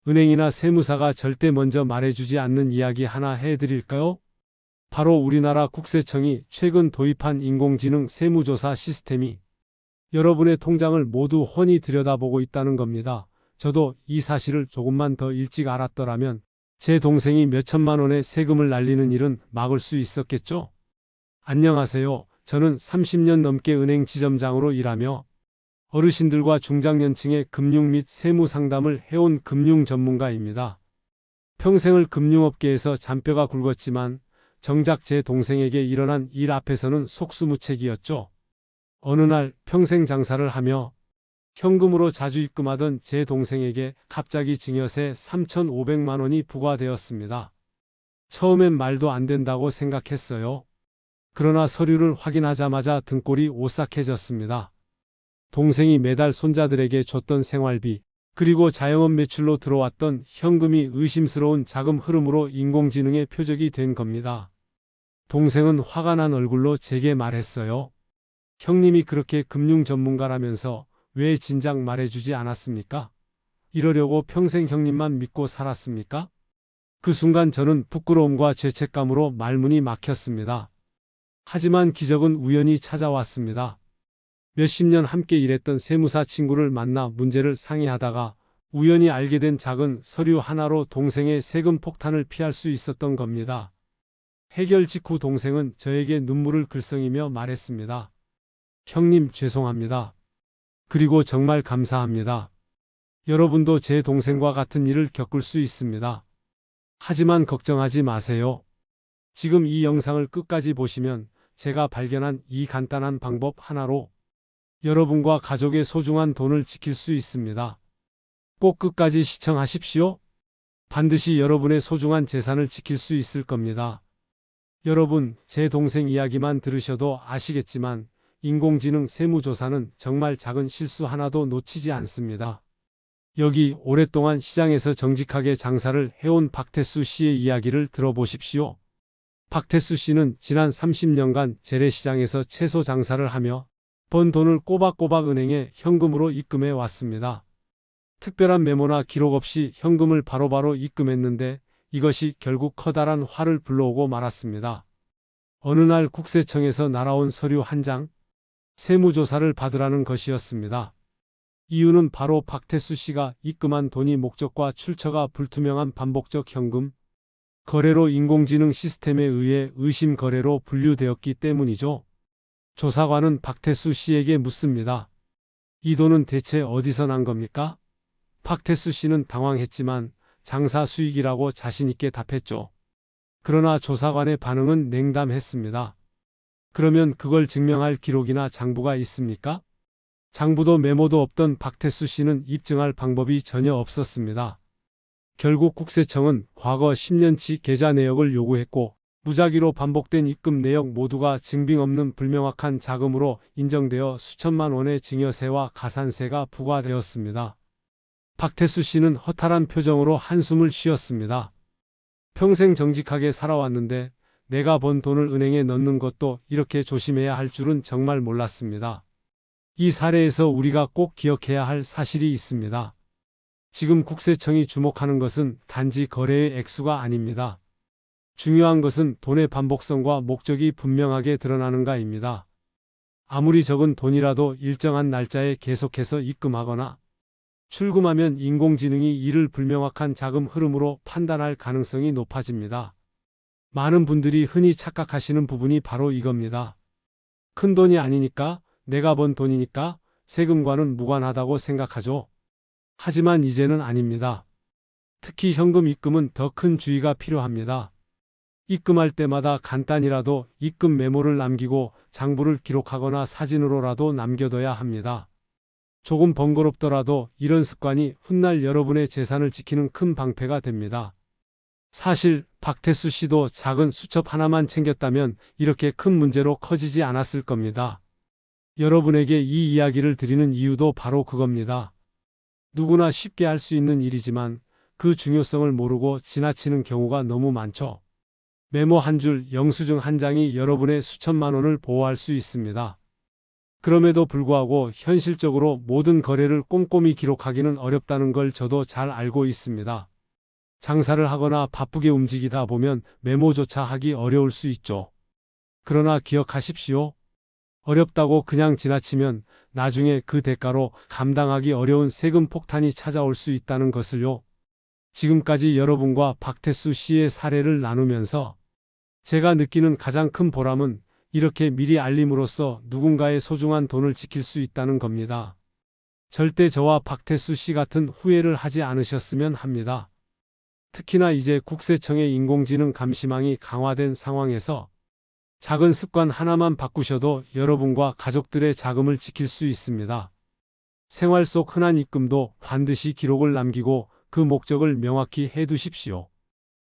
은행이나 세무사가 절대 먼저 말해주지 않는 이야기 하나 해드릴까요? 바로 우리나라 국세청이 최근 도입한 인공지능 세무조사 시스템이 여러분의 통장을 모두 훤히 들여다보고 있다는 겁니다. 저도 이 사실을 조금만 더 일찍 알았더라면 제 동생이 몇천만 원의 세금을 날리는 일은 막을 수 있었겠죠? 안녕하세요. 저는 30년 넘게 은행 지점장으로 일하며 어르신들과 중장년층의 금융 및 세무 상담을 해온 금융 전문가입니다. 평생을 금융업계에서 잔뼈가 굵었지만 정작 제 동생에게 일어난 일 앞에서는 속수무책이었죠. 어느 날 평생 장사를 하며 현금으로 자주 입금하던 제 동생에게 갑자기 증여세 3,500만 원이 부과되었습니다. 처음엔 말도 안 된다고 생각했어요. 그러나 서류를 확인하자마자 등골이 오싹해졌습니다. 동생이 매달 손자들에게 줬던 생활비, 그리고 자영업 매출로 들어왔던 현금이 의심스러운 자금 흐름으로 인공지능의 표적이 된 겁니다. 동생은 화가 난 얼굴로 제게 말했어요. 형님이 그렇게 금융 전문가라면서 왜 진작 말해주지 않았습니까? 이러려고 평생 형님만 믿고 살았습니까? 그 순간 저는 부끄러움과 죄책감으로 말문이 막혔습니다. 하지만 기적은 우연히 찾아왔습니다. 몇십 년 함께 일했던 세무사 친구를 만나 문제를 상의하다가 우연히 알게 된 작은 서류 하나로 동생의 세금 폭탄을 피할 수 있었던 겁니다. 해결 직후 동생은 저에게 눈물을 글썽이며 말했습니다. 형님 죄송합니다. 그리고 정말 감사합니다. 여러분도 제 동생과 같은 일을 겪을 수 있습니다. 하지만 걱정하지 마세요. 지금 이 영상을 끝까지 보시면 제가 발견한 이 간단한 방법 하나로 여러분과 가족의 소중한 돈을 지킬 수 있습니다. 꼭 끝까지 시청하십시오. 반드시 여러분의 소중한 재산을 지킬 수 있을 겁니다. 여러분, 제 동생 이야기만 들으셔도 아시겠지만 인공지능 세무조사는 정말 작은 실수 하나도 놓치지 않습니다. 여기 오랫동안 시장에서 정직하게 장사를 해온 박태수 씨의 이야기를 들어보십시오. 박태수 씨는 지난 30년간 재래시장에서 채소 장사를 하며 번 돈을 꼬박꼬박 은행에 현금으로 입금해 왔습니다. 특별한 메모나 기록 없이 현금을 바로바로 입금했는데 이것이 결국 커다란 화를 불러오고 말았습니다. 어느 날 국세청에서 날아온 서류 한 장, 세무조사를 받으라는 것이었습니다. 이유는 바로 박태수 씨가 입금한 돈이 목적과 출처가 불투명한 반복적 현금 거래로 인공지능 시스템에 의해 의심 거래로 분류되었기 때문이죠. 조사관은 박태수 씨에게 묻습니다. 이 돈은 대체 어디서 난 겁니까? 박태수 씨는 당황했지만 장사 수익이라고 자신있게 답했죠. 그러나 조사관의 반응은 냉담했습니다. 그러면 그걸 증명할 기록이나 장부가 있습니까? 장부도 메모도 없던 박태수 씨는 입증할 방법이 전혀 없었습니다. 결국 국세청은 과거 10년치 계좌 내역을 요구했고 무작위로 반복된 입금 내역 모두가 증빙 없는 불명확한 자금으로 인정되어 수천만 원의 증여세와 가산세가 부과되었습니다. 박태수 씨는 허탈한 표정으로 한숨을 쉬었습니다. 평생 정직하게 살아왔는데 내가 번 돈을 은행에 넣는 것도 이렇게 조심해야 할 줄은 정말 몰랐습니다. 이 사례에서 우리가 꼭 기억해야 할 사실이 있습니다. 지금 국세청이 주목하는 것은 단지 거래의 액수가 아닙니다. 중요한 것은 돈의 반복성과 목적이 분명하게 드러나는가입니다. 아무리 적은 돈이라도 일정한 날짜에 계속해서 입금하거나 출금하면 인공지능이 이를 불명확한 자금 흐름으로 판단할 가능성이 높아집니다. 많은 분들이 흔히 착각하시는 부분이 바로 이겁니다. 큰 돈이 아니니까, 내가 번 돈이니까 세금과는 무관하다고 생각하죠. 하지만 이제는 아닙니다. 특히 현금 입금은 더 큰 주의가 필요합니다. 입금할 때마다 간단히라도 입금 메모를 남기고 장부를 기록하거나 사진으로라도 남겨둬야 합니다. 조금 번거롭더라도 이런 습관이 훗날 여러분의 재산을 지키는 큰 방패가 됩니다. 사실 박태수 씨도 작은 수첩 하나만 챙겼다면 이렇게 큰 문제로 커지지 않았을 겁니다. 여러분에게 이 이야기를 드리는 이유도 바로 그겁니다. 누구나 쉽게 할 수 있는 일이지만 그 중요성을 모르고 지나치는 경우가 너무 많죠. 메모 한 줄, 영수증 한 장이 여러분의 수천만 원을 보호할 수 있습니다. 그럼에도 불구하고 현실적으로 모든 거래를 꼼꼼히 기록하기는 어렵다는 걸 저도 잘 알고 있습니다. 장사를 하거나 바쁘게 움직이다 보면 메모조차 하기 어려울 수 있죠. 그러나 기억하십시오. 어렵다고 그냥 지나치면 나중에 그 대가로 감당하기 어려운 세금 폭탄이 찾아올 수 있다는 것을요. 지금까지 여러분과 박태수 씨의 사례를 나누면서 제가 느끼는 가장 큰 보람은 이렇게 미리 알림으로써 누군가의 소중한 돈을 지킬 수 있다는 겁니다. 절대 저와 박태수 씨 같은 후회를 하지 않으셨으면 합니다. 특히나 이제 국세청의 인공지능 감시망이 강화된 상황에서 작은 습관 하나만 바꾸셔도 여러분과 가족들의 자금을 지킬 수 있습니다. 생활 속 흔한 입금도 반드시 기록을 남기고 그 목적을 명확히 해두십시오.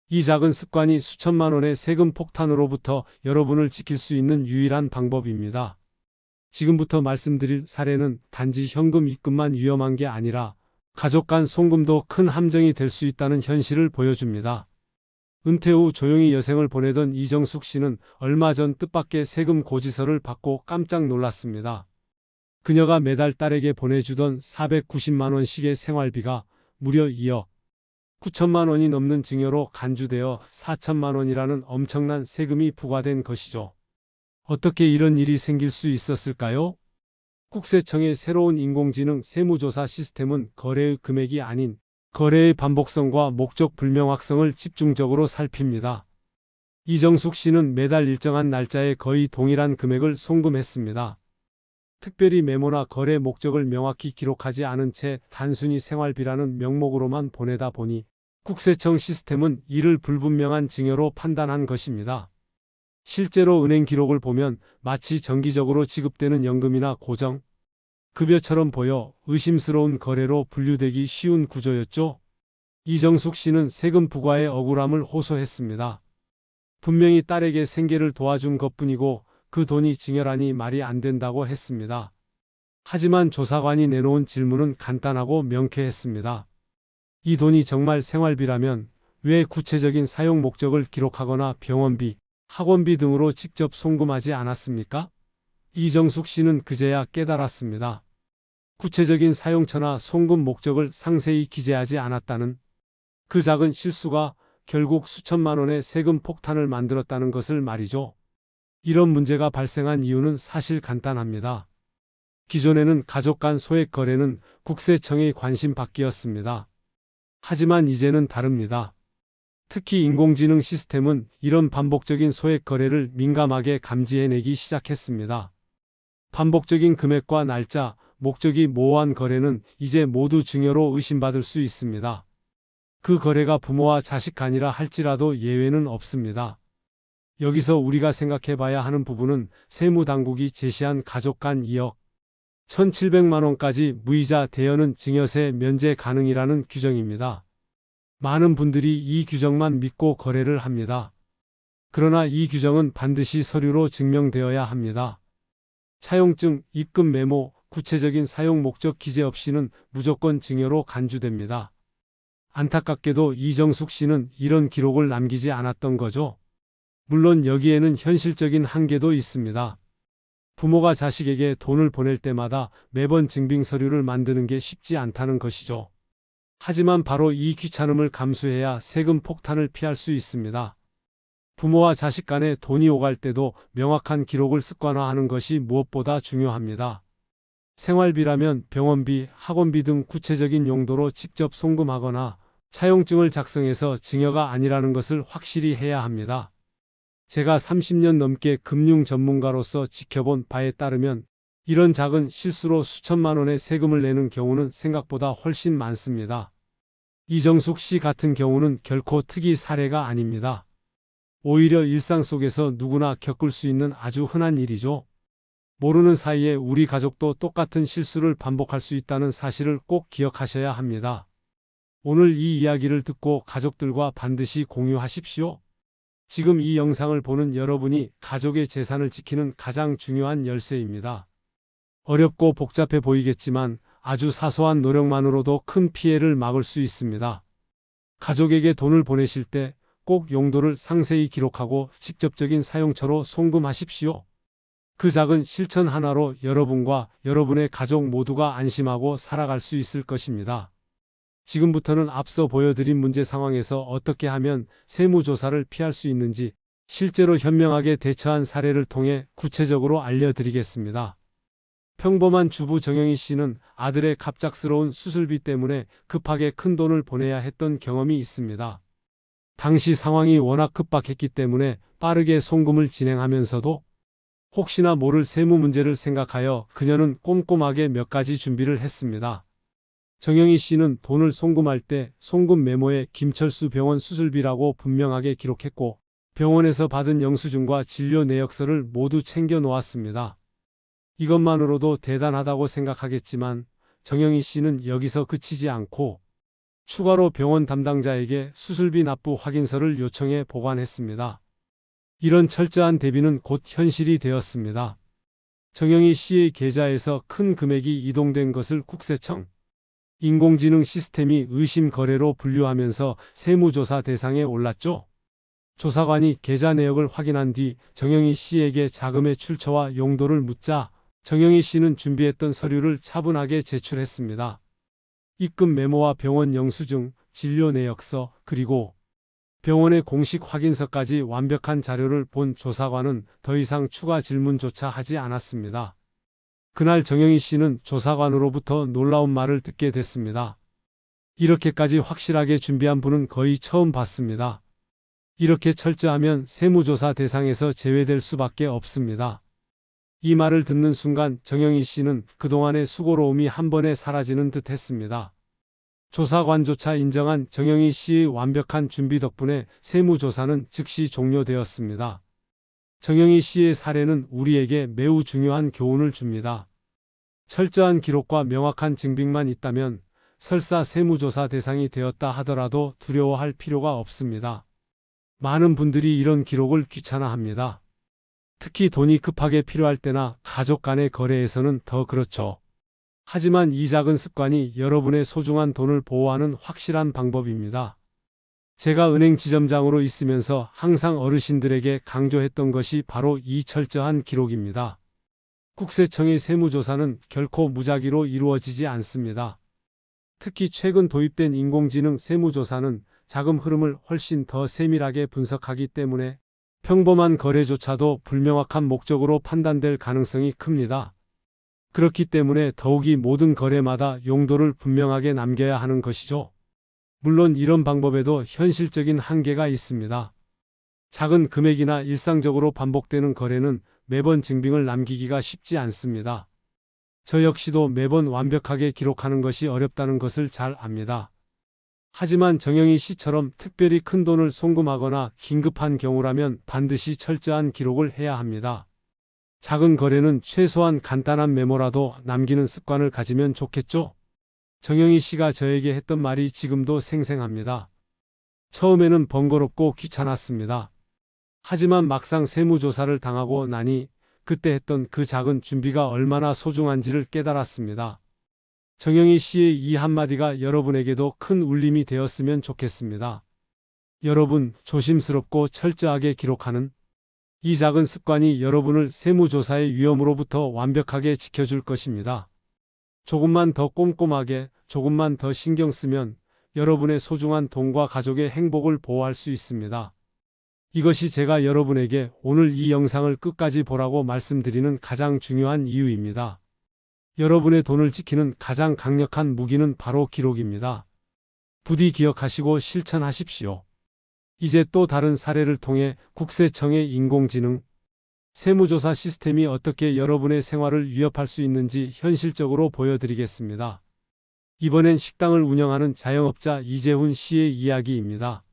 이 작은 습관이 수천만 원의 세금 폭탄으로부터 여러분을 지킬 수 있는 유일한 방법입니다. 지금부터 말씀드릴 사례는 단지 현금 입금만 위험한 게 아니라 가족 간 송금도 큰 함정이 될 수 있다는 현실을 보여줍니다. 은퇴 후 조용히 여생을 보내던 이정숙 씨는 얼마 전 뜻밖의 세금 고지서를 받고 깜짝 놀랐습니다. 그녀가 매달 딸에게 보내주던 490만 원씩의 생활비가 무려 2억 9천만 원이 넘는 증여로 간주되어 4천만 원이라는 엄청난 세금이 부과된 것이죠. 어떻게 이런 일이 생길 수 있었을까요? 국세청의 새로운 인공지능 세무조사 시스템은 거래의 금액이 아닌 거래의 반복성과 목적 불명확성을 집중적으로 살핍니다. 이정숙 씨는 매달 일정한 날짜에 거의 동일한 금액을 송금했습니다. 특별히 메모나 거래 목적을 명확히 기록하지 않은 채 단순히 생활비라는 명목으로만 보내다 보니 국세청 시스템은 이를 불분명한 증여로 판단한 것입니다. 실제로 은행 기록을 보면 마치 정기적으로 지급되는 연금이나 고정 급여처럼 보여 의심스러운 거래로 분류되기 쉬운 구조였죠. 이정숙 씨는 세금 부과의 억울함을 호소했습니다. 분명히 딸에게 생계를 도와준 것뿐이고 그 돈이 증여라니 말이 안 된다고 했습니다. 하지만 조사관이 내놓은 질문은 간단하고 명쾌했습니다. 이 돈이 정말 생활비라면 왜 구체적인 사용 목적을 기록하거나 병원비, 학원비 등으로 직접 송금하지 않았습니까? 이정숙 씨는 그제야 깨달았습니다. 구체적인 사용처나 송금 목적을 상세히 기재하지 않았다는 그 작은 실수가 결국 수천만 원의 세금 폭탄을 만들었다는 것을 말이죠. 이런 문제가 발생한 이유는 사실 간단합니다. 기존에는 가족 간 소액 거래는 국세청의 관심 밖이었습니다. 하지만 이제는 다릅니다. 특히 인공지능 시스템은 이런 반복적인 소액 거래를 민감하게 감지해내기 시작했습니다. 반복적인 금액과 날짜, 목적이 모호한 거래는 이제 모두 증여로 의심받을 수 있습니다. 그 거래가 부모와 자식 간이라 할지라도 예외는 없습니다. 여기서 우리가 생각해 봐야 하는 부분은 세무당국이 제시한 가족 간 2억 1,700만 원까지 무이자 대여는 증여세 면제 가능이라는 규정입니다. 많은 분들이 이 규정만 믿고 거래를 합니다. 그러나 이 규정은 반드시 서류로 증명되어야 합니다. 차용증, 입금 메모, 구체적인 사용 목적 기재 없이는 무조건 증여로 간주됩니다. 안타깝게도 이정숙 씨는 이런 기록을 남기지 않았던 거죠. 물론 여기에는 현실적인 한계도 있습니다. 부모가 자식에게 돈을 보낼 때마다 매번 증빙 서류를 만드는 게 쉽지 않다는 것이죠. 하지만 바로 이 귀찮음을 감수해야 세금 폭탄을 피할 수 있습니다. 부모와 자식 간에 돈이 오갈 때도 명확한 기록을 습관화하는 것이 무엇보다 중요합니다. 생활비라면 병원비, 학원비 등 구체적인 용도로 직접 송금하거나 차용증을 작성해서 증여가 아니라는 것을 확실히 해야 합니다. 제가 30년 넘게 금융 전문가로서 지켜본 바에 따르면 이런 작은 실수로 수천만 원의 세금을 내는 경우는 생각보다 훨씬 많습니다. 이정숙 씨 같은 경우는 결코 특이 사례가 아닙니다. 오히려 일상 속에서 누구나 겪을 수 있는 아주 흔한 일이죠. 모르는 사이에 우리 가족도 똑같은 실수를 반복할 수 있다는 사실을 꼭 기억하셔야 합니다. 오늘 이 이야기를 듣고 가족들과 반드시 공유하십시오. 지금 이 영상을 보는 여러분이 가족의 재산을 지키는 가장 중요한 열쇠입니다. 어렵고 복잡해 보이겠지만 아주 사소한 노력만으로도 큰 피해를 막을 수 있습니다. 가족에게 돈을 보내실 때 꼭 용도를 상세히 기록하고 직접적인 사용처로 송금하십시오. 그 작은 실천 하나로 여러분과 여러분의 가족 모두가 안심하고 살아갈 수 있을 것입니다. 지금부터는 앞서 보여드린 문제 상황에서 어떻게 하면 세무조사를 피할 수 있는지 실제로 현명하게 대처한 사례를 통해 구체적으로 알려드리겠습니다. 평범한 주부 정영희 씨는 아들의 갑작스러운 수술비 때문에 급하게 큰돈을 보내야 했던 경험이 있습니다. 당시 상황이 워낙 급박했기 때문에 빠르게 송금을 진행하면서도 혹시나 모를 세무 문제를 생각하여 그녀는 꼼꼼하게 몇 가지 준비를 했습니다. 정영희 씨는 돈을 송금할 때 송금 메모에 김철수 병원 수술비라고 분명하게 기록했고 병원에서 받은 영수증과 진료 내역서를 모두 챙겨 놓았습니다. 이것만으로도 대단하다고 생각하겠지만 정영희 씨는 여기서 그치지 않고 추가로 병원 담당자에게 수술비 납부 확인서를 요청해 보관했습니다. 이런 철저한 대비는 곧 현실이 되었습니다. 정영희 씨의 계좌에서 큰 금액이 이동된 것을 국세청 인공지능 시스템이 의심 거래로 분류하면서 세무조사 대상에 올랐죠. 조사관이 계좌 내역을 확인한 뒤 정영희 씨에게 자금의 출처와 용도를 묻자 정영희 씨는 준비했던 서류를 차분하게 제출했습니다. 입금 메모와 병원 영수증, 진료 내역서, 그리고 병원의 공식 확인서까지 완벽한 자료를 본 조사관은 더 이상 추가 질문조차 하지 않았습니다. 그날 정영희 씨는 조사관으로부터 놀라운 말을 듣게 됐습니다. 이렇게까지 확실하게 준비한 분은 거의 처음 봤습니다. 이렇게 철저하면 세무조사 대상에서 제외될 수밖에 없습니다. 이 말을 듣는 순간 정영희 씨는 그동안의 수고로움이 한 번에 사라지는 듯 했습니다. 조사관조차 인정한 정영희 씨의 완벽한 준비 덕분에 세무조사는 즉시 종료되었습니다. 정영희 씨의 사례는 우리에게 매우 중요한 교훈을 줍니다. 철저한 기록과 명확한 증빙만 있다면 설사 세무조사 대상이 되었다 하더라도 두려워할 필요가 없습니다. 많은 분들이 이런 기록을 귀찮아합니다. 특히 돈이 급하게 필요할 때나 가족 간의 거래에서는 더 그렇죠. 하지만 이 작은 습관이 여러분의 소중한 돈을 보호하는 확실한 방법입니다. 제가 은행 지점장으로 있으면서 항상 어르신들에게 강조했던 것이 바로 이 철저한 기록입니다. 국세청의 세무조사는 결코 무작위로 이루어지지 않습니다. 특히 최근 도입된 인공지능 세무조사는 자금 흐름을 훨씬 더 세밀하게 분석하기 때문에 평범한 거래조차도 불명확한 목적으로 판단될 가능성이 큽니다. 그렇기 때문에 더욱이 모든 거래마다 용도를 분명하게 남겨야 하는 것이죠. 물론 이런 방법에도 현실적인 한계가 있습니다. 작은 금액이나 일상적으로 반복되는 거래는 매번 증빙을 남기기가 쉽지 않습니다. 저 역시도 매번 완벽하게 기록하는 것이 어렵다는 것을 잘 압니다. 하지만 정영희 씨처럼 특별히 큰 돈을 송금하거나 긴급한 경우라면 반드시 철저한 기록을 해야 합니다. 작은 거래는 최소한 간단한 메모라도 남기는 습관을 가지면 좋겠죠? 정영희 씨가 저에게 했던 말이 지금도 생생합니다. 처음에는 번거롭고 귀찮았습니다. 하지만 막상 세무조사를 당하고 나니 그때 했던 그 작은 준비가 얼마나 소중한지를 깨달았습니다. 정영희 씨의 이 한마디가 여러분에게도 큰 울림이 되었으면 좋겠습니다. 여러분, 조심스럽고 철저하게 기록하는 이 작은 습관이 여러분을 세무조사의 위험으로부터 완벽하게 지켜줄 것입니다. 조금만 더 꼼꼼하게, 조금만 더 신경 쓰면 여러분의 소중한 돈과 가족의 행복을 보호할 수 있습니다. 이것이 제가 여러분에게 오늘 이 영상을 끝까지 보라고 말씀드리는 가장 중요한 이유입니다. 여러분의 돈을 지키는 가장 강력한 무기는 바로 기록입니다. 부디 기억하시고 실천하십시오. 이제 또 다른 사례를 통해 국세청의 인공지능 세무조사 시스템이 어떻게 여러분의 생활을 위협할 수 있는지 현실적으로 보여드리겠습니다. 이번엔 식당을 운영하는 자영업자 이재훈 씨의 이야기입니다.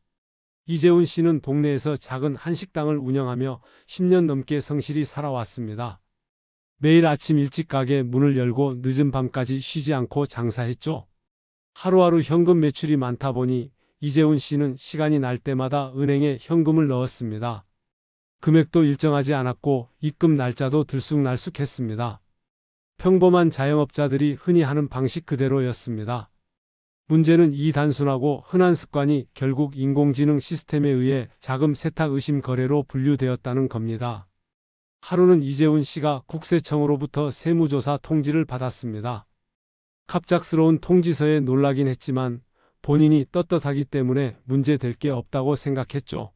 이재훈 씨는 동네에서 작은 한식당을 운영하며 10년 넘게 성실히 살아왔습니다. 매일 아침 일찍 가게 문을 열고 늦은 밤까지 쉬지 않고 장사했죠. 하루하루 현금 매출이 많다 보니 이재훈 씨는 시간이 날 때마다 은행에 현금을 넣었습니다. 금액도 일정하지 않았고 입금 날짜도 들쑥날쑥했습니다. 평범한 자영업자들이 흔히 하는 방식 그대로였습니다. 문제는 이 단순하고 흔한 습관이 결국 인공지능 시스템에 의해 자금 세탁 의심 거래로 분류되었다는 겁니다. 하루는 이재훈 씨가 국세청으로부터 세무조사 통지를 받았습니다. 갑작스러운 통지서에 놀라긴 했지만 본인이 떳떳하기 때문에 문제될 게 없다고 생각했죠.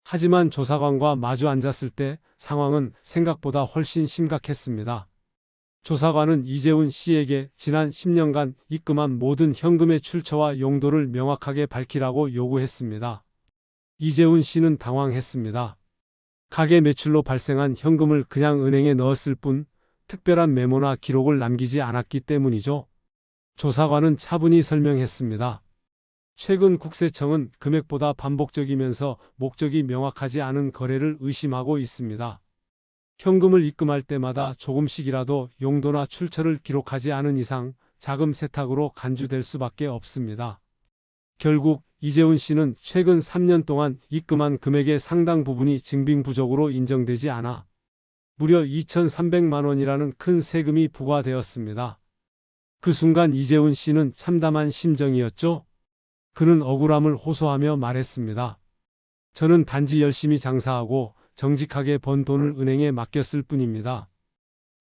하지만 조사관과 마주 앉았을 때 상황은 생각보다 훨씬 심각했습니다. 조사관은 이재훈 씨에게 지난 10년간 입금한 모든 현금의 출처와 용도를 명확하게 밝히라고 요구했습니다. 이재훈 씨는 당황했습니다. 가게 매출로 발생한 현금을 그냥 은행에 넣었을 뿐 특별한 메모나 기록을 남기지 않았기 때문이죠. 조사관은 차분히 설명했습니다. 최근 국세청은 금액보다 반복적이면서 목적이 명확하지 않은 거래를 의심하고 있습니다. 현금을 입금할 때마다 조금씩이라도 용도나 출처를 기록하지 않은 이상 자금 세탁으로 간주될 수밖에 없습니다. 결국 이재훈 씨는 최근 3년 동안 입금한 금액의 상당 부분이 증빙 부족으로 인정되지 않아 무려 2,300만 원이라는 큰 세금이 부과되었습니다. 그 순간 이재훈 씨는 참담한 심정이었죠. 그는 억울함을 호소하며 말했습니다. 저는 단지 열심히 장사하고 정직하게 번 돈을 은행에 맡겼을 뿐입니다.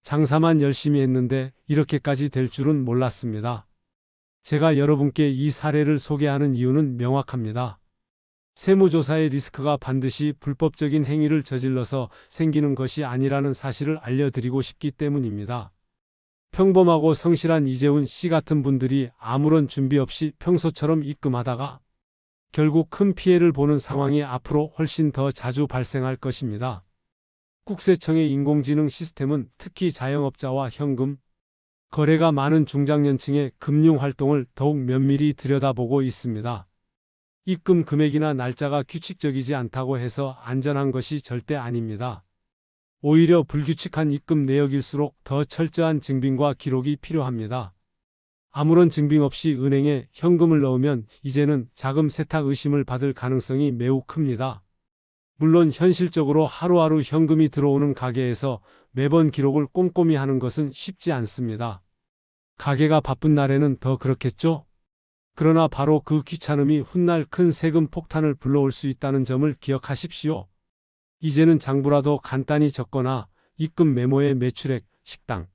장사만 열심히 했는데 이렇게까지 될 줄은 몰랐습니다. 제가 여러분께 이 사례를 소개하는 이유는 명확합니다. 세무조사의 리스크가 반드시 불법적인 행위를 저질러서 생기는 것이 아니라는 사실을 알려드리고 싶기 때문입니다. 평범하고 성실한 이재훈 씨 같은 분들이 아무런 준비 없이 평소처럼 입금하다가 결국 큰 피해를 보는 상황이 앞으로 훨씬 더 자주 발생할 것입니다. 국세청의 인공지능 시스템은 특히 자영업자와 현금 거래가 많은 중장년층의 금융활동을 더욱 면밀히 들여다보고 있습니다. 입금 금액이나 날짜가 규칙적이지 않다고 해서 안전한 것이 절대 아닙니다. 오히려 불규칙한 입금 내역일수록 더 철저한 증빙과 기록이 필요합니다. 아무런 증빙 없이 은행에 현금을 넣으면 이제는 자금 세탁 의심을 받을 가능성이 매우 큽니다. 물론 현실적으로 하루하루 현금이 들어오는 가게에서 매번 기록을 꼼꼼히 하는 것은 쉽지 않습니다. 가게가 바쁜 날에는 더 그렇겠죠? 그러나 바로 그 귀찮음이 훗날 큰 세금 폭탄을 불러올 수 있다는 점을 기억하십시오. 이제는 장부라도 간단히 적거나 입금 메모에 매출액, 식당,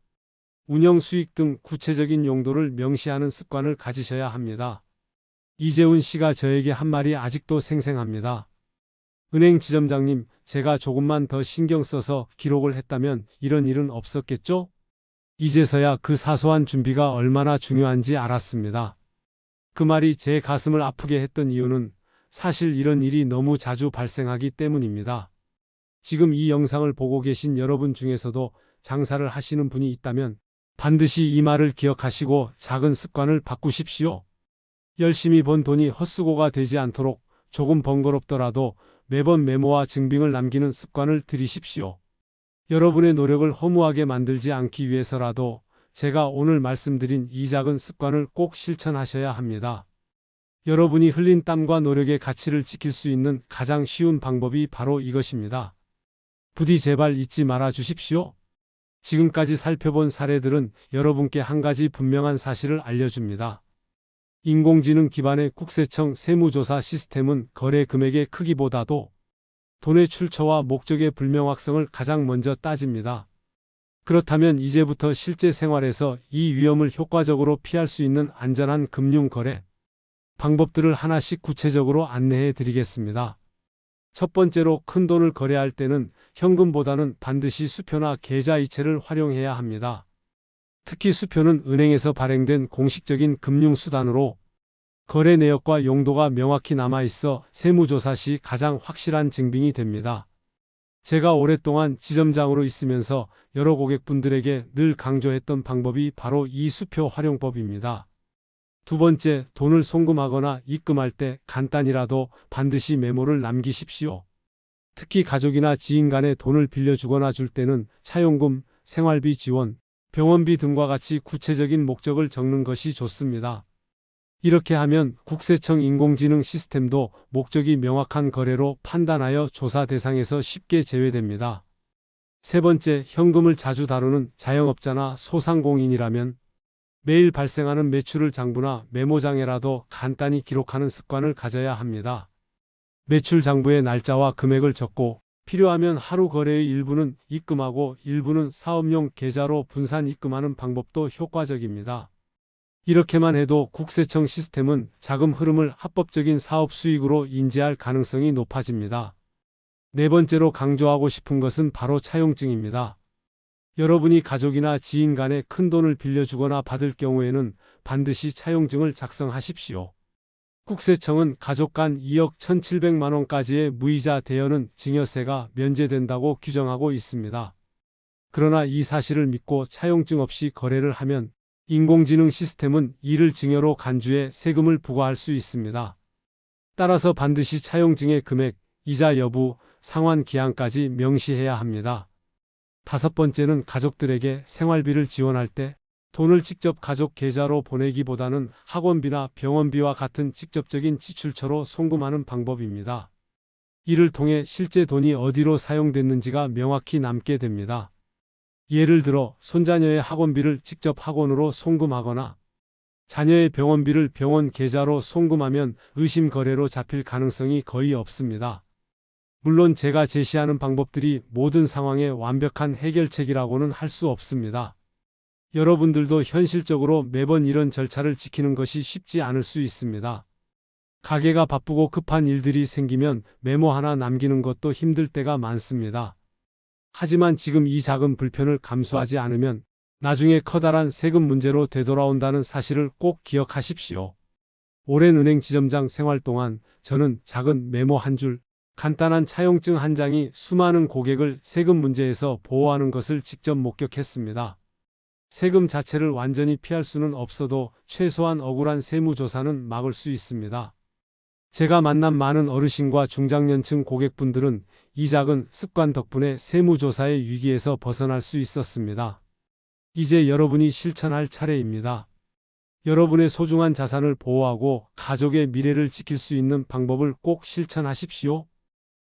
운영 수익 등 구체적인 용도를 명시하는 습관을 가지셔야 합니다. 이재훈 씨가 저에게 한 말이 아직도 생생합니다. 은행 지점장님, 제가 조금만 더 신경 써서 기록을 했다면 이런 일은 없었겠죠? 이제서야 그 사소한 준비가 얼마나 중요한지 알았습니다. 그 말이 제 가슴을 아프게 했던 이유는 사실 이런 일이 너무 자주 발생하기 때문입니다. 지금 이 영상을 보고 계신 여러분 중에서도 장사를 하시는 분이 있다면 반드시 이 말을 기억하시고 작은 습관을 바꾸십시오. 열심히 번 돈이 헛수고가 되지 않도록 조금 번거롭더라도 매번 메모와 증빙을 남기는 습관을 들이십시오. 여러분의 노력을 허무하게 만들지 않기 위해서라도 제가 오늘 말씀드린 이 작은 습관을 꼭 실천하셔야 합니다. 여러분이 흘린 땀과 노력의 가치를 지킬 수 있는 가장 쉬운 방법이 바로 이것입니다. 부디 제발 잊지 말아 주십시오. 지금까지 살펴본 사례들은 여러분께 한 가지 분명한 사실을 알려줍니다. 인공지능 기반의 국세청 세무조사 시스템은 거래 금액의 크기보다도 돈의 출처와 목적의 불명확성을 가장 먼저 따집니다. 그렇다면 이제부터 실제 생활에서 이 위험을 효과적으로 피할 수 있는 안전한 금융 거래 방법들을 하나씩 구체적으로 안내해 드리겠습니다. 첫 번째로 큰 돈을 거래할 때는 현금보다는 반드시 수표나 계좌이체를 활용해야 합니다. 특히 수표는 은행에서 발행된 공식적인 금융수단으로 거래 내역과 용도가 명확히 남아있어 세무조사 시 가장 확실한 증빙이 됩니다. 제가 오랫동안 지점장으로 있으면서 여러 고객분들에게 늘 강조했던 방법이 바로 이 수표 활용법입니다. 두 번째, 돈을 송금하거나 입금할 때 간단히라도 반드시 메모를 남기십시오. 특히 가족이나 지인 간에 돈을 빌려주거나 줄 때는 차용금, 생활비 지원, 병원비 등과 같이 구체적인 목적을 적는 것이 좋습니다. 이렇게 하면 국세청 인공지능 시스템도 목적이 명확한 거래로 판단하여 조사 대상에서 쉽게 제외됩니다. 세 번째, 현금을 자주 다루는 자영업자나 소상공인이라면 매일 발생하는 매출을 장부나 메모장에라도 간단히 기록하는 습관을 가져야 합니다. 매출 장부에 날짜와 금액을 적고 필요하면 하루 거래의 일부는 입금하고 일부는 사업용 계좌로 분산 입금하는 방법도 효과적입니다. 이렇게만 해도 국세청 시스템은 자금 흐름을 합법적인 사업 수익으로 인지할 가능성이 높아집니다. 네 번째로 강조하고 싶은 것은 바로 차용증입니다. 여러분이 가족이나 지인 간에 큰 돈을 빌려주거나 받을 경우에는 반드시 차용증을 작성하십시오. 국세청은 가족 간 2억 1,700만 원까지의 무이자 대여는 증여세가 면제된다고 규정하고 있습니다. 그러나 이 사실을 믿고 차용증 없이 거래를 하면 인공지능 시스템은 이를 증여로 간주해 세금을 부과할 수 있습니다. 따라서 반드시 차용증의 금액, 이자 여부, 상환 기한까지 명시해야 합니다. 다섯 번째는 가족들에게 생활비를 지원할 때 돈을 직접 가족 계좌로 보내기보다는 학원비나 병원비와 같은 직접적인 지출처로 송금하는 방법입니다. 이를 통해 실제 돈이 어디로 사용됐는지가 명확히 남게 됩니다. 예를 들어 손자녀의 학원비를 직접 학원으로 송금하거나 자녀의 병원비를 병원 계좌로 송금하면 의심 거래로 잡힐 가능성이 거의 없습니다. 물론 제가 제시하는 방법들이 모든 상황의 완벽한 해결책이라고는 할 수 없습니다. 여러분들도 현실적으로 매번 이런 절차를 지키는 것이 쉽지 않을 수 있습니다. 가게가 바쁘고 급한 일들이 생기면 메모 하나 남기는 것도 힘들 때가 많습니다. 하지만 지금 이 작은 불편을 감수하지 않으면 나중에 커다란 세금 문제로 되돌아온다는 사실을 꼭 기억하십시오. 오랜 은행 지점장 생활 동안 저는 작은 메모 한 줄, 간단한 차용증 한 장이 수많은 고객을 세금 문제에서 보호하는 것을 직접 목격했습니다. 세금 자체를 완전히 피할 수는 없어도 최소한 억울한 세무조사는 막을 수 있습니다. 제가 만난 많은 어르신과 중장년층 고객분들은 이 작은 습관 덕분에 세무조사의 위기에서 벗어날 수 있었습니다. 이제 여러분이 실천할 차례입니다. 여러분의 소중한 자산을 보호하고 가족의 미래를 지킬 수 있는 방법을 꼭 실천하십시오.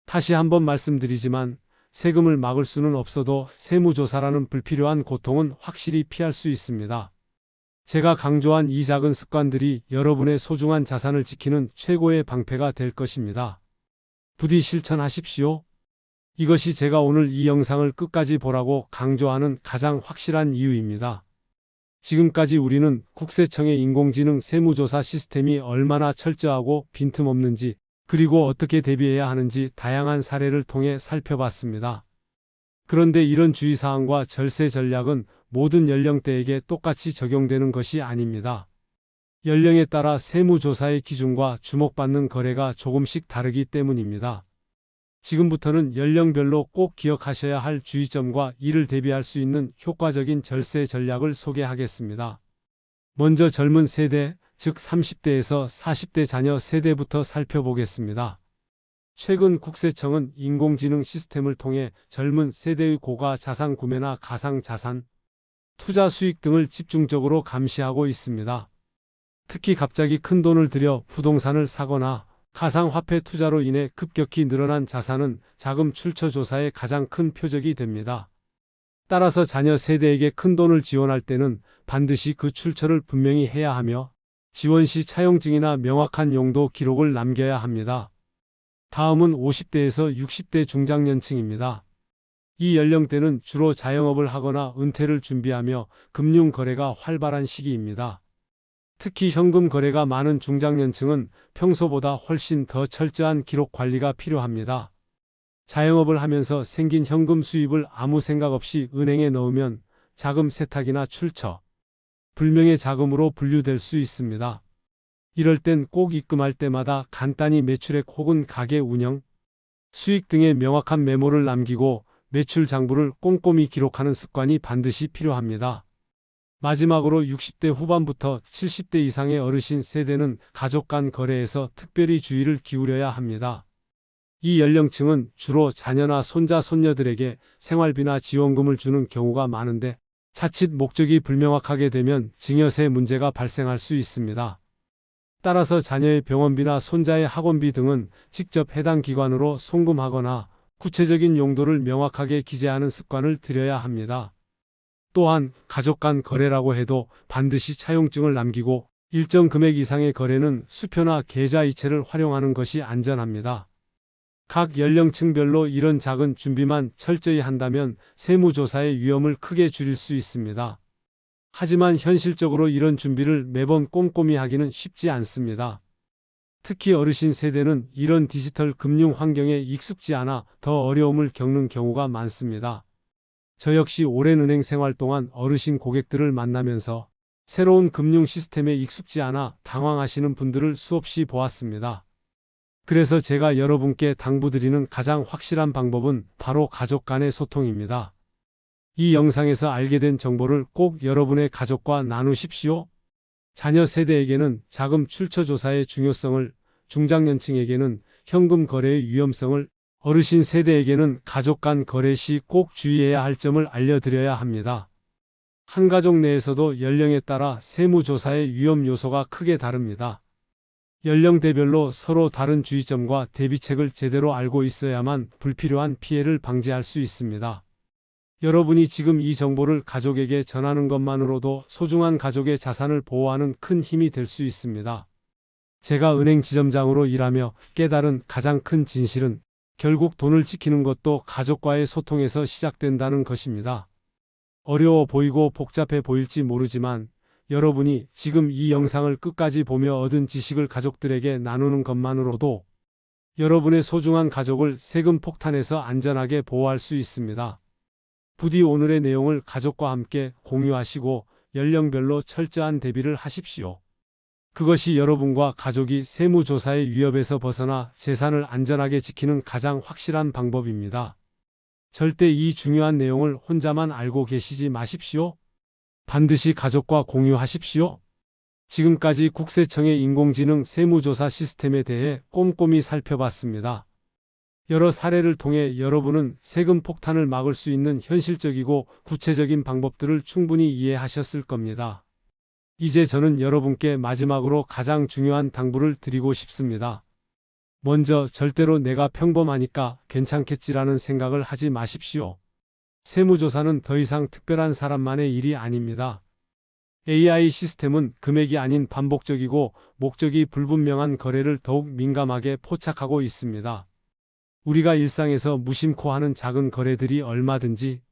다시 한번 말씀드리지만 세금을 막을 수는 없어도 세무조사라는 불필요한 고통은 확실히 피할 수 있습니다. 제가 강조한 이 작은 습관들이 여러분의 소중한 자산을 지키는 최고의 방패가 될 것입니다. 부디 실천하십시오. 이것이 제가 오늘 이 영상을 끝까지 보라고 강조하는 가장 확실한 이유입니다. 지금까지 우리는 국세청의 인공지능 세무조사 시스템이 얼마나 철저하고 빈틈없는지 그리고 어떻게 대비해야 하는지 다양한 사례를 통해 살펴봤습니다. 그런데 이런 주의사항과 절세 전략은 모든 연령대에게 똑같이 적용되는 것이 아닙니다. 연령에 따라 세무조사의 기준과 주목받는 거래가 조금씩 다르기 때문입니다. 지금부터는 연령별로 꼭 기억하셔야 할 주의점과 이를 대비할 수 있는 효과적인 절세 전략을 소개하겠습니다. 먼저 젊은 세대, 즉 30대에서 40대 자녀 세대부터 살펴보겠습니다. 최근 국세청은 인공지능 시스템을 통해 젊은 세대의 고가 자산 구매나 가상자산, 투자 수익 등을 집중적으로 감시하고 있습니다. 특히 갑자기 큰 돈을 들여 부동산을 사거나 가상화폐 투자로 인해 급격히 늘어난 자산은 자금 출처 조사의 가장 큰 표적이 됩니다. 따라서 자녀 세대에게 큰 돈을 지원할 때는 반드시 그 출처를 분명히 해야 하며 지원 시 차용증이나 명확한 용도 기록을 남겨야 합니다. 다음은 50대에서 60대 중장년층입니다. 이 연령대는 주로 자영업을 하거나 은퇴를 준비하며 금융 거래가 활발한 시기입니다. 특히 현금 거래가 많은 중장년층은 평소보다 훨씬 더 철저한 기록 관리가 필요합니다. 자영업을 하면서 생긴 현금 수입을 아무 생각 없이 은행에 넣으면 자금 세탁이나 출처, 불명의 자금으로 분류될 수 있습니다. 이럴 땐 꼭 입금할 때마다 간단히 매출액 혹은 가게 운영, 수익 등의 명확한 메모를 남기고 매출 장부를 꼼꼼히 기록하는 습관이 반드시 필요합니다. 마지막으로 60대 후반부터 70대 이상의 어르신 세대는 가족 간 거래에서 특별히 주의를 기울여야 합니다. 이 연령층은 주로 자녀나 손자, 손녀들에게 생활비나 지원금을 주는 경우가 많은데 자칫 목적이 불명확하게 되면 증여세 문제가 발생할 수 있습니다. 따라서 자녀의 병원비나 손자의 학원비 등은 직접 해당 기관으로 송금하거나 구체적인 용도를 명확하게 기재하는 습관을 들여야 합니다. 또한 가족 간 거래라고 해도 반드시 차용증을 남기고 일정 금액 이상의 거래는 수표나 계좌 이체를 활용하는 것이 안전합니다. 각 연령층별로 이런 작은 준비만 철저히 한다면 세무조사의 위험을 크게 줄일 수 있습니다. 하지만 현실적으로 이런 준비를 매번 꼼꼼히 하기는 쉽지 않습니다. 특히 어르신 세대는 이런 디지털 금융 환경에 익숙지 않아 더 어려움을 겪는 경우가 많습니다. 저 역시 오랜 은행 생활 동안 어르신 고객들을 만나면서 새로운 금융 시스템에 익숙지 않아 당황하시는 분들을 수없이 보았습니다. 그래서 제가 여러분께 당부드리는 가장 확실한 방법은 바로 가족 간의 소통입니다. 이 영상에서 알게 된 정보를 꼭 여러분의 가족과 나누십시오. 자녀 세대에게는 자금 출처 조사의 중요성을, 중장년층에게는 현금 거래의 위험성을, 어르신 세대에게는 가족 간 거래 시 꼭 주의해야 할 점을 알려드려야 합니다. 한 가족 내에서도 연령에 따라 세무조사의 위험 요소가 크게 다릅니다. 연령대별로 서로 다른 주의점과 대비책을 제대로 알고 있어야만 불필요한 피해를 방지할 수 있습니다. 여러분이 지금 이 정보를 가족에게 전하는 것만으로도 소중한 가족의 자산을 보호하는 큰 힘이 될 수 있습니다. 제가 은행 지점장으로 일하며 깨달은 가장 큰 진실은 결국 돈을 지키는 것도 가족과의 소통에서 시작된다는 것입니다. 어려워 보이고 복잡해 보일지 모르지만 여러분이 지금 이 영상을 끝까지 보며 얻은 지식을 가족들에게 나누는 것만으로도 여러분의 소중한 가족을 세금 폭탄에서 안전하게 보호할 수 있습니다. 부디 오늘의 내용을 가족과 함께 공유하시고 연령별로 철저한 대비를 하십시오. 그것이 여러분과 가족이 세무조사의 위협에서 벗어나 재산을 안전하게 지키는 가장 확실한 방법입니다. 절대 이 중요한 내용을 혼자만 알고 계시지 마십시오. 반드시 가족과 공유하십시오. 지금까지 국세청의 인공지능 세무조사 시스템에 대해 꼼꼼히 살펴봤습니다. 여러 사례를 통해 여러분은 세금 폭탄을 막을 수 있는 현실적이고 구체적인 방법들을 충분히 이해하셨을 겁니다. 이제 저는 여러분께 마지막으로 가장 중요한 당부를 드리고 싶습니다. 먼저 절대로 내가 평범하니까 괜찮겠지라는 생각을 하지 마십시오. 세무조사는 더 이상 특별한 사람만의 일이 아닙니다. AI 시스템은 금액이 아닌 반복적이고 목적이 불분명한 거래를 더욱 민감하게 포착하고 있습니다. 우리가 일상에서 무심코 하는 작은 거래들이 얼마든지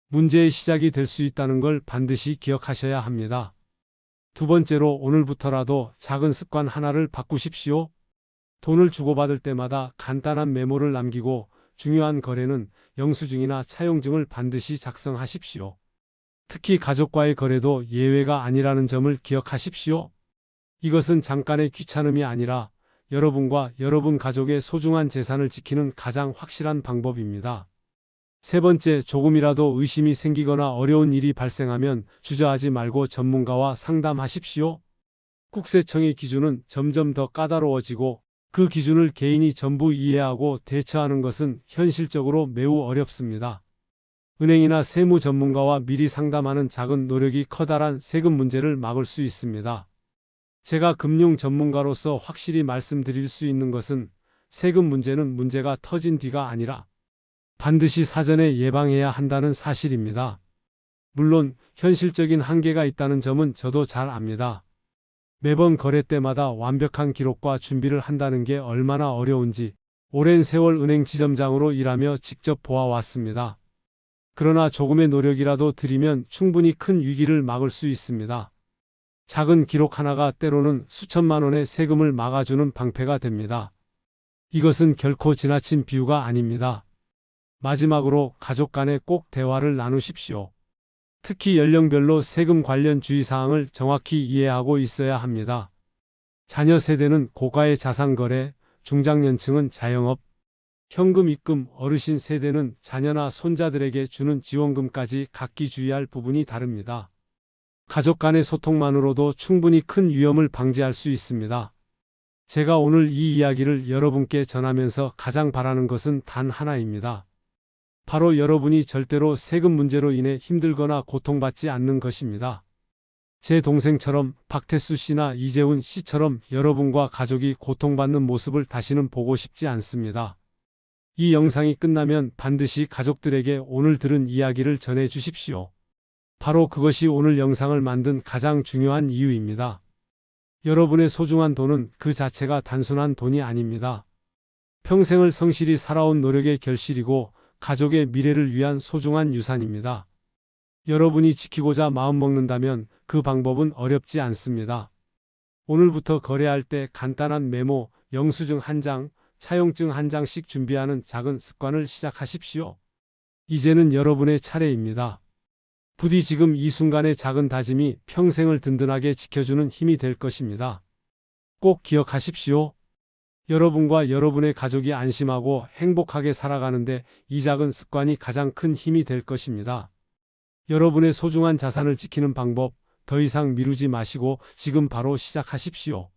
문제의 시작이 될 수 있다는 걸 반드시 기억하셔야 합니다. 두 번째로 오늘부터라도 작은 습관 하나를 바꾸십시오. 돈을 주고받을 때마다 간단한 메모를 남기고 중요한 거래는 영수증이나 차용증을 반드시 작성하십시오. 특히 가족과의 거래도 예외가 아니라는 점을 기억하십시오. 이것은 잠깐의 귀찮음이 아니라 여러분과 여러분 가족의 소중한 재산을 지키는 가장 확실한 방법입니다. 세 번째, 조금이라도 의심이 생기거나 어려운 일이 발생하면 주저하지 말고 전문가와 상담하십시오. 국세청의 기준은 점점 더 까다로워지고 그 기준을 개인이 전부 이해하고 대처하는 것은 현실적으로 매우 어렵습니다. 은행이나 세무 전문가와 미리 상담하는 작은 노력이 커다란 세금 문제를 막을 수 있습니다. 제가 금융 전문가로서 확실히 말씀드릴 수 있는 것은 세금 문제는 문제가 터진 뒤가 아니라 반드시 사전에 예방해야 한다는 사실입니다. 물론 현실적인 한계가 있다는 점은 저도 잘 압니다. 매번 거래 때마다 완벽한 기록과 준비를 한다는 게 얼마나 어려운지 오랜 세월 은행 지점장으로 일하며 직접 보아왔습니다. 그러나 조금의 노력이라도 들이면 충분히 큰 위기를 막을 수 있습니다. 작은 기록 하나가 때로는 수천만 원의 세금을 막아주는 방패가 됩니다. 이것은 결코 지나친 비유가 아닙니다. 마지막으로 가족 간에 꼭 대화를 나누십시오. 특히 연령별로 세금 관련 주의사항을 정확히 이해하고 있어야 합니다. 자녀 세대는 고가의 자산 거래, 중장년층은 자영업, 현금 입금, 어르신 세대는 자녀나 손자들에게 주는 지원금까지 각기 주의할 부분이 다릅니다. 가족 간의 소통만으로도 충분히 큰 위험을 방지할 수 있습니다. 제가 오늘 이 이야기를 여러분께 전하면서 가장 바라는 것은 단 하나입니다. 바로 여러분이 절대로 세금 문제로 인해 힘들거나 고통받지 않는 것입니다. 제 동생처럼 박태수 씨나 이재훈 씨처럼 여러분과 가족이 고통받는 모습을 다시는 보고 싶지 않습니다. 이 영상이 끝나면 반드시 가족들에게 오늘 들은 이야기를 전해 주십시오. 바로 그것이 오늘 영상을 만든 가장 중요한 이유입니다. 여러분의 소중한 돈은 그 자체가 단순한 돈이 아닙니다. 평생을 성실히 살아온 노력의 결실이고 가족의 미래를 위한 소중한 유산입니다. 여러분이 지키고자 마음먹는다면 그 방법은 어렵지 않습니다. 오늘부터 거래할 때 간단한 메모, 영수증 한 장, 차용증 한 장씩 준비하는 작은 습관을 시작하십시오. 이제는 여러분의 차례입니다. 부디 지금 이 순간의 작은 다짐이 평생을 든든하게 지켜주는 힘이 될 것입니다. 꼭 기억하십시오. 여러분과 여러분의 가족이 안심하고 행복하게 살아가는데 이 작은 습관이 가장 큰 힘이 될 것입니다. 여러분의 소중한 자산을 지키는 방법, 더 이상 미루지 마시고 지금 바로 시작하십시오.